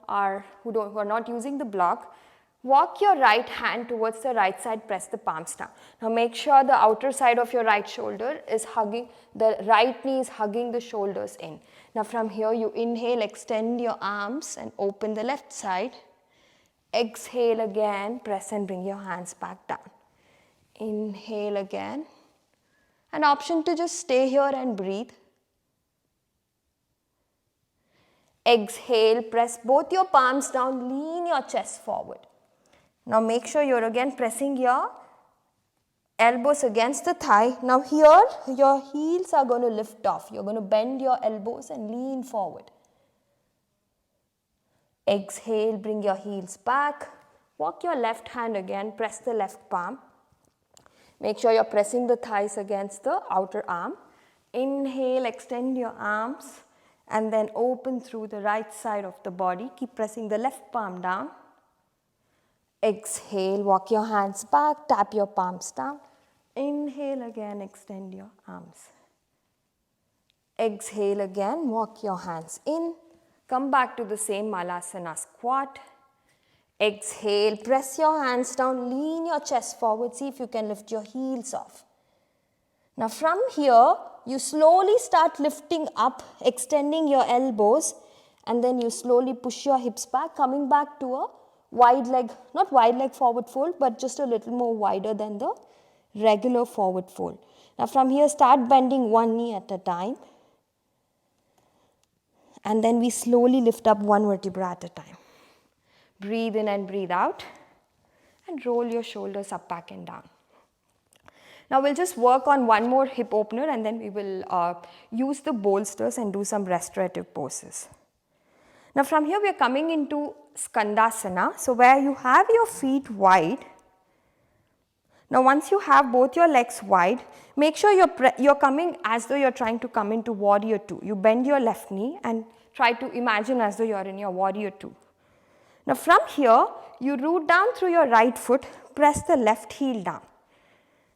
not using the block, walk your right hand towards the right side, press the palms down. Now, make sure the outer side of your right shoulder is hugging, the right knee is hugging the shoulders in. Now, from here, you inhale, extend your arms and open the left side. Exhale again, press and bring your hands back down. Inhale again. An option to just stay here and breathe. Exhale, press both your palms down, lean your chest forward. Now, make sure you're again pressing your elbows against the thigh. Now here, your heels are going to lift off. You're going to bend your elbows and lean forward. Exhale, bring your heels back. Walk your left hand again, press the left palm. Make sure you're pressing the thighs against the outer arm. Inhale, extend your arms and then open through the right side of the body. Keep pressing the left palm down. Exhale, walk your hands back, tap your palms down. Inhale again, extend your arms. Exhale again, walk your hands in. Come back to the same Malasana squat. Exhale, press your hands down, lean your chest forward, see if you can lift your heels off. Now from here, you slowly start lifting up, extending your elbows, and then you slowly push your hips back, coming back to a wide leg, not wide leg forward fold, but just a little more wider than the regular forward fold. Now from here, start bending one knee at a time, and then we slowly lift up one vertebra at a time. Breathe in and breathe out, and roll your shoulders up, back and down. Now we'll just work on one more hip opener, and then we will use the bolsters and do some restorative poses. Now from here we are coming into Skandasana, so where you have your feet wide. Now once you have both your legs wide, make sure you're coming as though you're trying to come into warrior 2. You bend your left knee and try to imagine as though you're in your warrior 2. Now from here, you root down through your right foot, press the left heel down.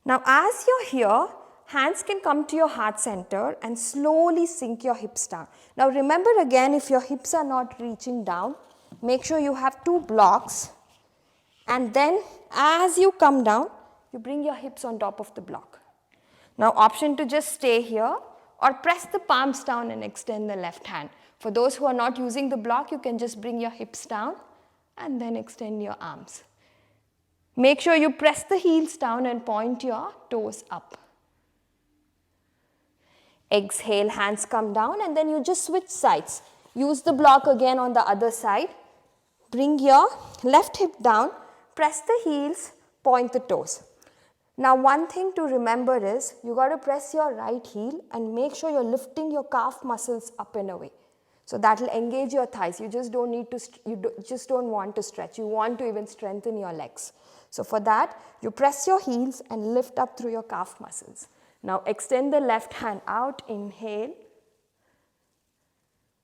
Now as you're here, hands can come to your heart center and slowly sink your hips down. Now remember again, if your hips are not reaching down, make sure you have 2 blocks, and then as you come down, you bring your hips on top of the block. Now option to just stay here or press the palms down and extend the left hand. For those who are not using the block, you can just bring your hips down and then extend your arms. Make sure you press the heels down and point your toes up. Exhale, hands come down, and then you just switch sides. Use the block again on the other side. Bring your left hip down, press the heels, point the toes. Now one thing to remember is you got to press your right heel and make sure you're lifting your calf muscles up and away. So that will engage your thighs. You just don't need to, just don't want to stretch. You want to even strengthen your legs. So for that, you press your heels and lift up through your calf muscles. Now extend the left hand out, inhale.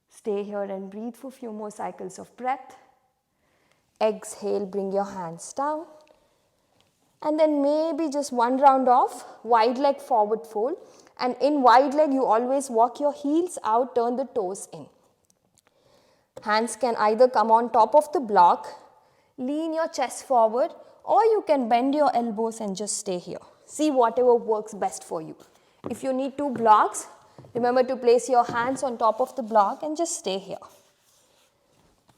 Stay here and breathe for a few more cycles of breath. Exhale, bring your hands down. And then maybe just one round of wide leg forward fold. And in wide leg, you always walk your heels out, turn the toes in. Hands can either come on top of the block, lean your chest forward, or you can bend your elbows and just stay here. See whatever works best for you. If you need 2 blocks, remember to place your hands on top of the block and just stay here.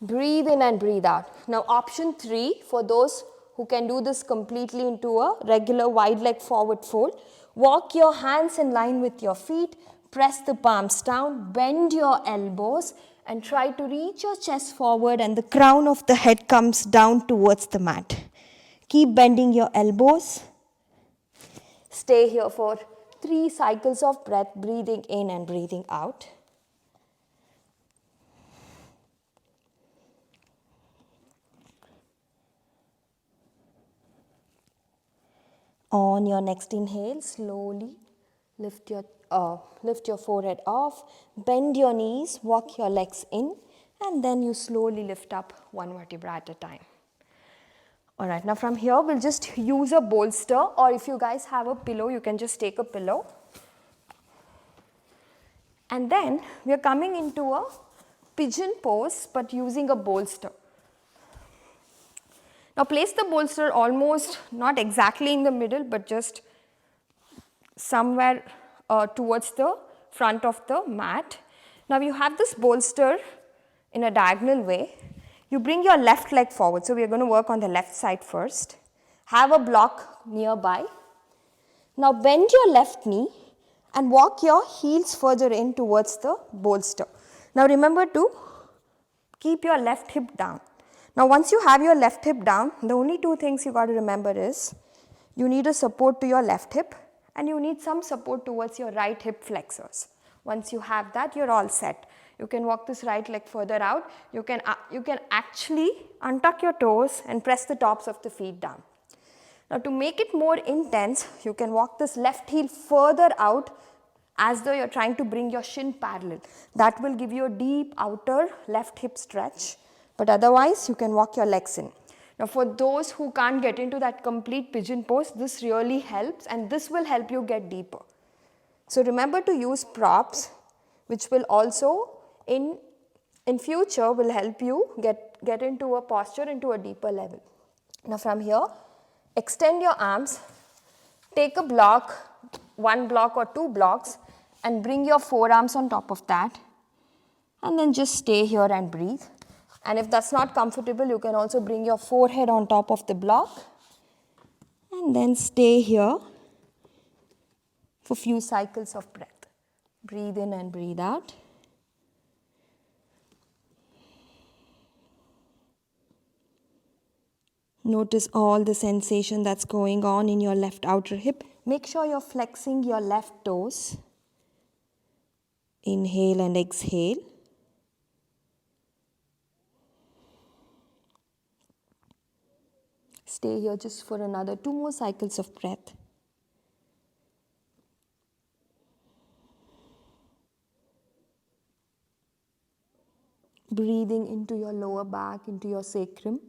Breathe in and breathe out. Now option 3, for those who can do this completely into a regular wide leg forward fold, walk your hands in line with your feet, press the palms down, bend your elbows, and try to reach your chest forward and the crown of the head comes down towards the mat. Keep bending your elbows. Stay here for 3 cycles of breath, breathing in and breathing out. On your next inhale, slowly lift your forehead off, bend your knees, walk your legs in, and then you slowly lift up one vertebra at a time. Alright, now from here we'll just use a bolster, or if you guys have a pillow, you can just take a pillow. And then we are coming into a pigeon pose but using a bolster. Now place the bolster almost not exactly in the middle but just somewhere towards the front of the mat. Now you have this bolster in a diagonal way. You bring your left leg forward. So we are going to work on the left side first. Have a block nearby. Now bend your left knee and walk your heels further in towards the bolster. Now remember to keep your left hip down. Now once you have your left hip down, the only 2 things you got to remember is you need a support to your left hip and you need some support towards your right hip flexors. Once you have that, you're all set. You can walk this right leg further out. You can actually untuck your toes and press the tops of the feet down. Now to make it more intense, you can walk this left heel further out as though you're trying to bring your shin parallel. That will give you a deep outer left hip stretch, but otherwise you can walk your legs in. Now for those who can't get into that complete pigeon pose, this really helps and this will help you get deeper. So remember to use props which will also in in future will help you get into a posture, into a deeper level. Now from here, extend your arms, take a block, one block or two blocks, and bring your forearms on top of that, and then just stay here and breathe. And if that's not comfortable, you can also bring your forehead on top of the block and then stay here for few cycles of breath. Breathe in and breathe out. Notice all the sensation that's going on in your left outer hip. Make sure you're flexing your left toes. Inhale and exhale. Stay here just for another 2 more cycles of breath. Breathing into your lower back, into your sacrum.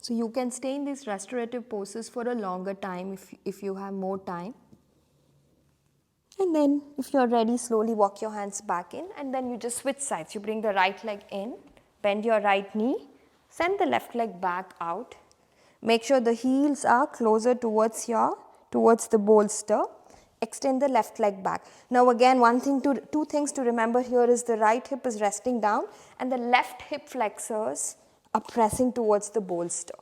So you can stay in these restorative poses for a longer time if you have more time. And then if you're ready, slowly walk your hands back in, and then you just switch sides. You bring the right leg in, bend your right knee, send the left leg back out. Make sure the heels are closer towards the bolster. Extend the left leg back. Now again, two things to remember here is the right hip is resting down and the left hip flexors are pressing towards the bolster.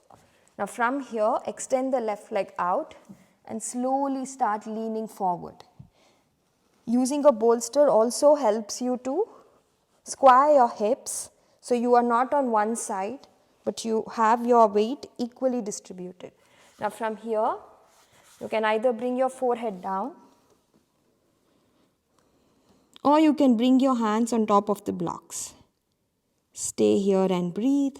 Now from here, extend the left leg out and slowly start leaning forward. Using a bolster also helps you to square your hips so you are not on one side but you have your weight equally distributed. Now from here, you can either bring your forehead down or you can bring your hands on top of the blocks. Stay here and breathe.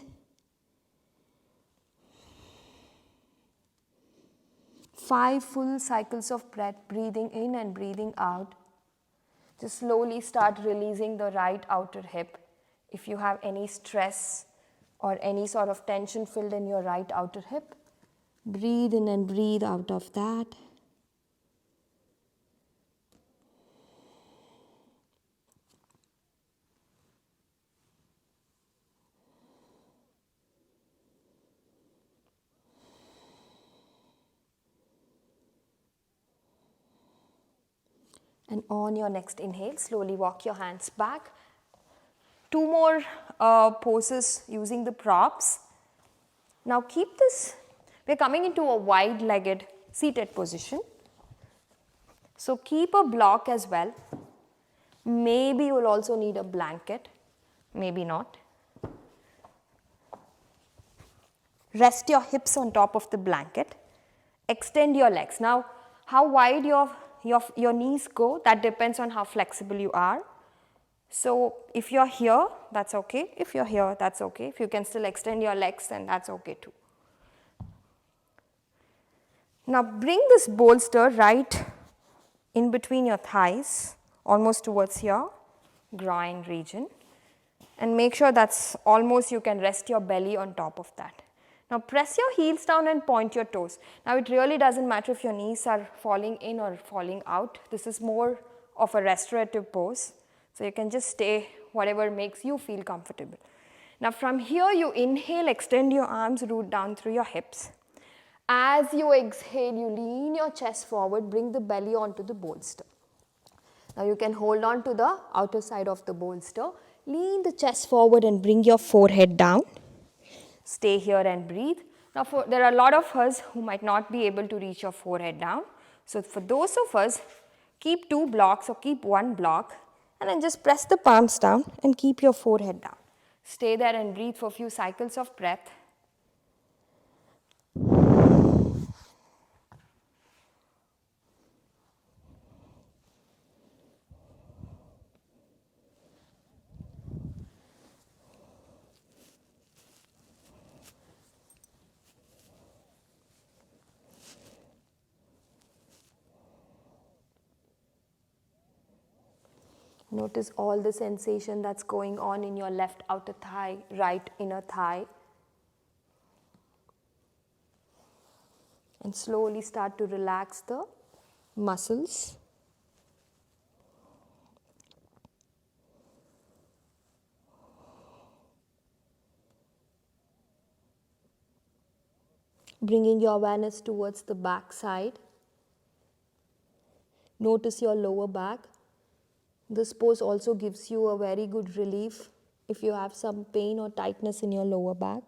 5 full cycles of breath, breathing in and breathing out. Just slowly start releasing the right outer hip. If you have any stress or any sort of tension filled in your right outer hip, breathe in and breathe out of that. And on your next inhale, slowly walk your hands back. 2 more poses using the props. Now keep this, we're coming into a wide-legged seated position. So keep a block as well. Maybe you will also need a blanket, maybe not. Rest your hips on top of the blanket. Extend your legs. Now, how wide your knees go, that depends on how flexible you are. So if you're here, that's okay. If you're here, that's okay. If you can still extend your legs, then that's okay too. Now bring this bolster right in between your thighs, almost towards your groin region. And make sure that's almost you can rest your belly on top of that. Now press your heels down and point your toes. Now it really doesn't matter if your knees are falling in or falling out. This is more of a restorative pose. So you can just stay whatever makes you feel comfortable. Now from here you inhale, extend your arms, root down through your hips. As you exhale, you lean your chest forward, bring the belly onto the bolster. Now you can hold on to the outer side of the bolster. Lean the chest forward and bring your forehead down. Stay here and breathe. Now there are a lot of us who might not be able to reach your forehead down. So for those of us, keep 2 blocks or keep 1 block and then just press the palms down and keep your forehead down. Stay there and breathe for a few cycles of breath. Notice all the sensation that's going on in your left outer thigh, right inner thigh. And slowly start to relax the muscles. Bringing your awareness towards the back side. Notice your lower back. This pose also gives you a very good relief if you have some pain or tightness in your lower back.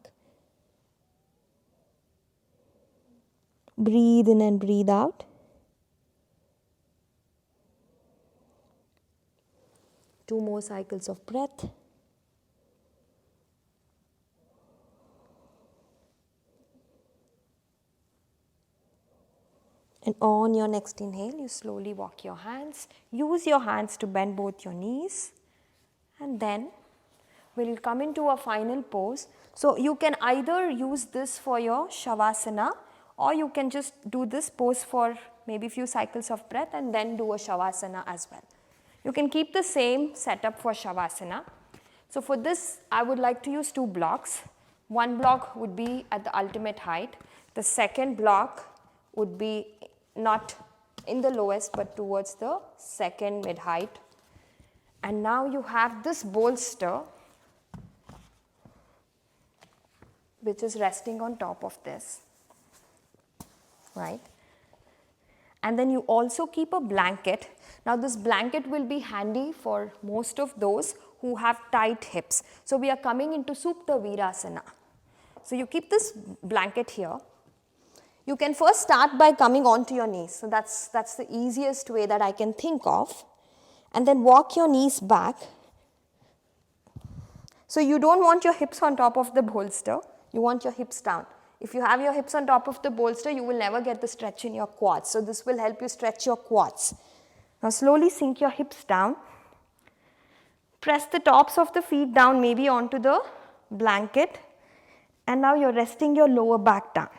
Breathe in and breathe out. Two more cycles of breath. And on your next inhale, you slowly walk your hands. Use your hands to bend both your knees. And then we'll come into a final pose. So you can either use this for your Shavasana, or you can just do this pose for maybe a few cycles of breath and then do a Shavasana as well. You can keep the same setup for Shavasana. So for this, I would like to use two blocks. One block would be at the ultimate height. The second block would be not in the lowest but towards the second mid height. And now you have this bolster which is resting on top of this, right? And then you also keep a blanket. Now this blanket will be handy for most of those who have tight hips. So we are coming into Supta Virasana. So you keep this blanket here. You can first start by coming onto your knees. So that's the easiest way that I can think of. And then walk your knees back. So you don't want your hips on top of the bolster. You want your hips down. If you have your hips on top of the bolster, you will never get the stretch in your quads. So this will help you stretch your quads. Now slowly sink your hips down. Press the tops of the feet down maybe onto the blanket. And now you're resting your lower back down.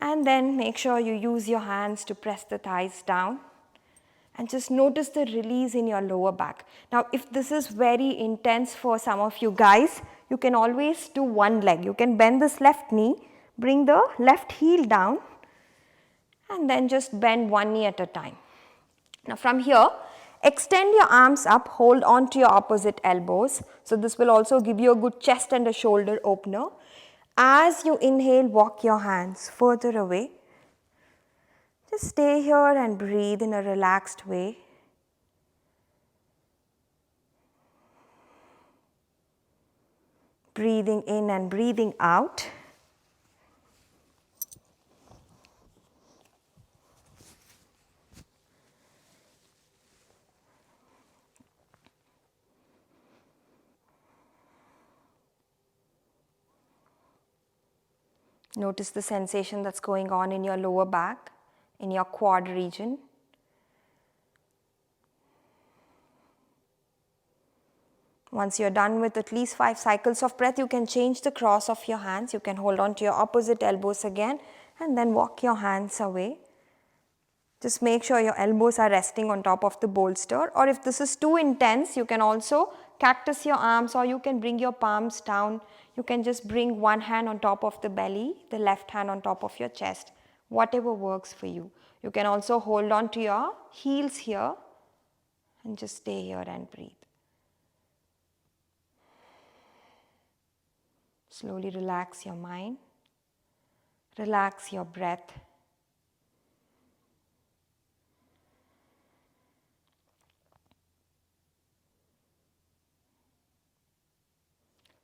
And then make sure you use your hands to press the thighs down. And just notice the release in your lower back. Now if this is very intense for some of you guys, you can always do one leg. You can bend this left knee, bring the left heel down, and then just bend one knee at a time. Now from here, extend your arms up, hold on to your opposite elbows. So this will also give you a good chest and a shoulder opener. As you inhale, walk your hands further away. Just stay here and breathe in a relaxed way. Breathing in and breathing out. Notice the sensation that's going on in your lower back, in your quad region. Once you're done with at least 5 cycles of breath, you can change the cross of your hands. You can hold on to your opposite elbows again and then walk your hands away. Just make sure your elbows are resting on top of the bolster, or if this is too intense, you can also cactus your arms, or you can bring your palms down. You can just bring one hand on top of the belly, the left hand on top of your chest, whatever works for you. You can also hold on to your heels here and just stay here and breathe. Slowly relax your mind, relax your breath.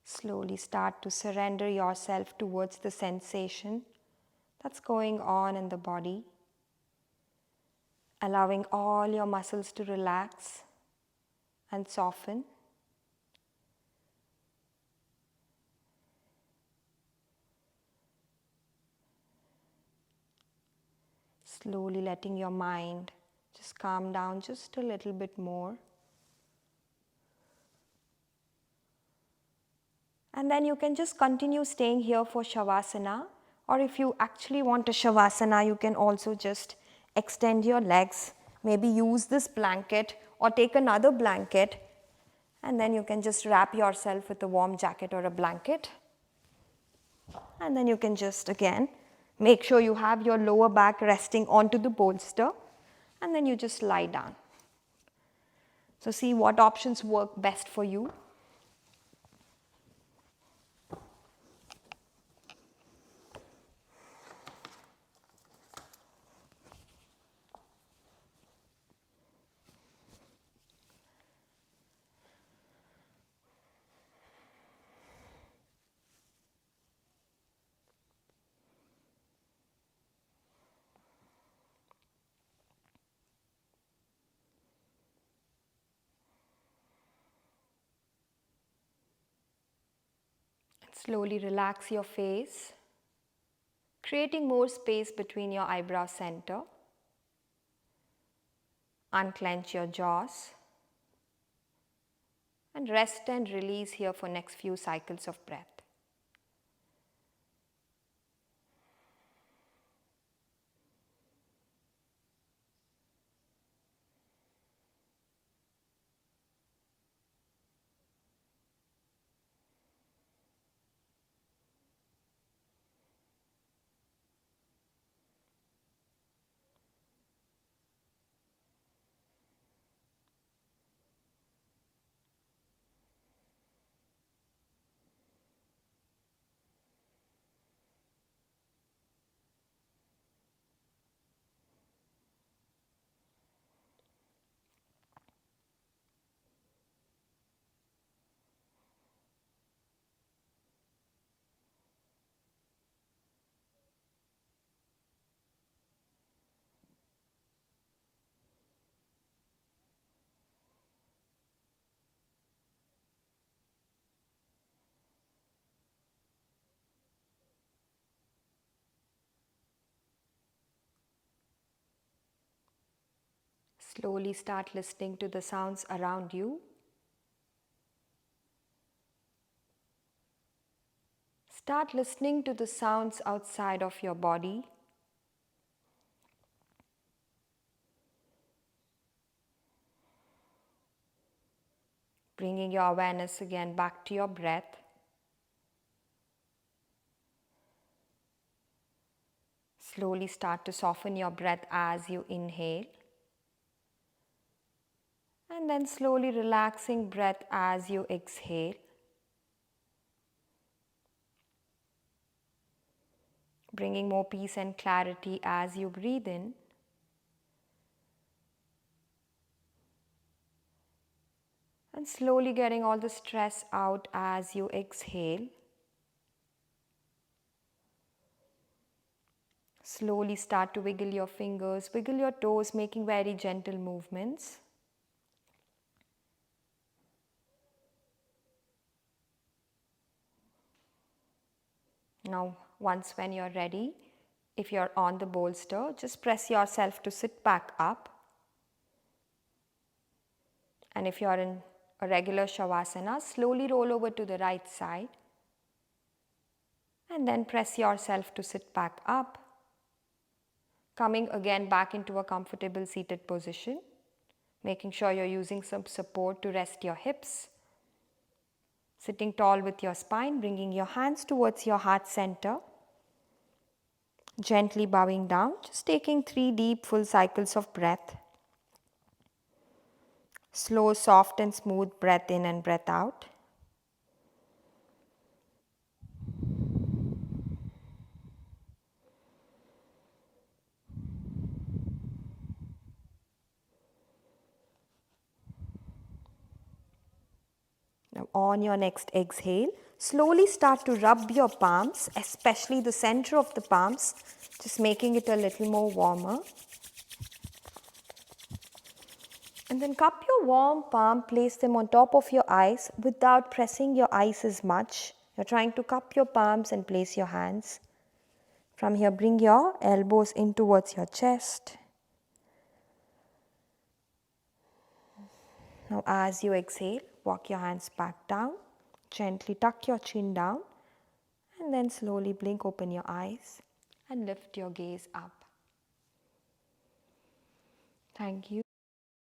Slowly start to surrender yourself towards the sensation that's going on in the body, allowing all your muscles to relax and soften. Slowly letting your mind just calm down just a little bit more. And then you can just continue staying here for Shavasana, or if you actually want a Shavasana, you can also just extend your legs Maybe use this blanket or take another blanket, and then you can just wrap yourself with a warm jacket or a blanket. And then you can just again make sure you have your lower back resting onto the bolster, and then you just lie down. So see what options work best for you. Slowly relax your face, creating more space between your eyebrow center. Unclench your jaws and rest and release here for next few cycles of breath. Slowly start listening to the sounds around you. Start listening to the sounds outside of your body. Bringing your awareness again back to your breath. Slowly start to soften your breath as you inhale. And then slowly relaxing breath as you exhale. Bringing more peace and clarity as you breathe in. And slowly getting all the stress out as you exhale. Slowly start to wiggle your fingers, wiggle your toes, making very gentle movements. Now, once when you're ready, if you're on the bolster, just press yourself to sit back up. And if you're in a regular Shavasana, slowly roll over to the right side. And then press yourself to sit back up. Coming again back into a comfortable seated position. Making sure you're using some support to rest your hips. Sitting tall with your spine, bringing your hands towards your heart center. Gently bowing down, just taking 3 deep full cycles of breath. Slow, soft and smooth breath in and breath out. Now on your next exhale, slowly start to rub your palms, especially the center of the palms, just making it a little more warmer. And then cup your warm palm, place them on top of your eyes without pressing your eyes as much. You're trying to cup your palms and place your hands. From here, bring your elbows in towards your chest. Now as you exhale, walk your hands back down. Gently tuck your chin down. And then slowly blink open your eyes and lift your gaze up. Thank you.